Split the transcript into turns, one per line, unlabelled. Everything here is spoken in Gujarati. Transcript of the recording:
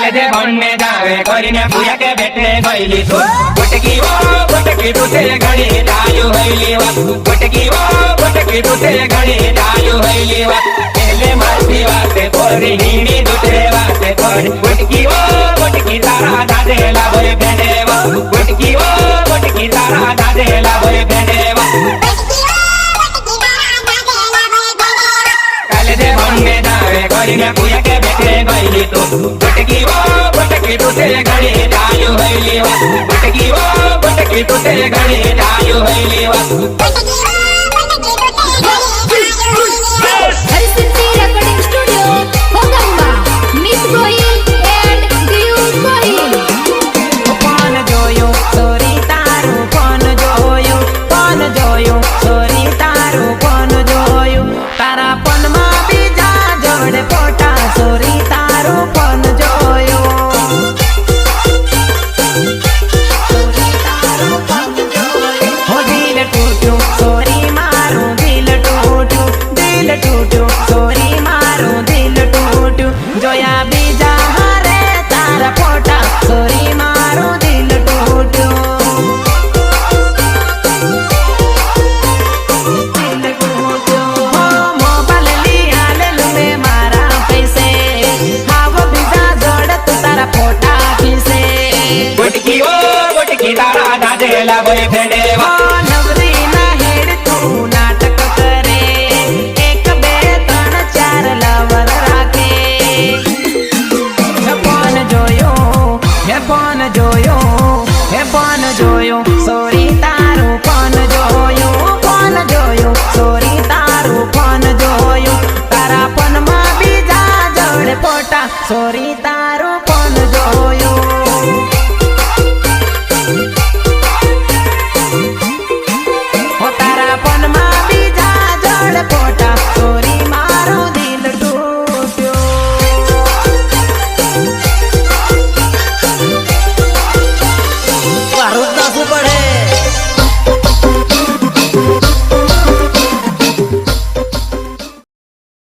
जे बनने जावे કરીને પૂજા કે બેટને ગઈલી તો ગોટકી તૂટે ઘણી ડાયું હઈલી વા ગોટકી તૂટે ઘણી ડાયું હઈલી વા એટલે મારી વાતે પોરી હીડી તૂટે વાતે પોરી ગોટકી તારા દાદેલા ભય ભેડેવા ગોટકી તારા દાદેલા ભય ભેડેવા કાલે જે बनने जावे કરીને પૂજા કે બેટને ગઈલી તો ગોટકી તૂટે ઘણી ડાયું હઈલી વા ગોટકી તૂટે ઘણી ડાયું હઈલી વા
હરિસિદ્ધિ રેકોર્ડિંગ સ્ટુડિયો ભોગાવવા મિસ ગોહિલ એન્ડ દિયુ ગોહિલ
કોણ જોયું સોરી તારું કોણ જોયું સોરી તારું કોણ જોયું તારા પનમાં બીજા જોડે ફોટા સોરી તારું કોણ જોયું હો દિલ તૂટ્યું સોરી મારું દિલ તૂટ્યું સોરી મારું દિલ તૂટ્યું જોયા બીજા હારે તારા ફોટા સોરી મારું દિલ તૂટ્યું હો મોબાઈલ લઈ આલેલું મેં મારા પૈસે આવો બીજા જોડે તું તારા ફોટા ખીસે
ગોટકી તારા દાદેલા ભય ભેડેવા
નવરી ના હેડ તું નાટક કરે 1 2 3 4 લવર રાખે હે કોણ જોયું સોરી તારું કોણ જોયું સોરી તારું કોણ જોયું તારા પનમાં બીજા જોડે ફોટા સોરી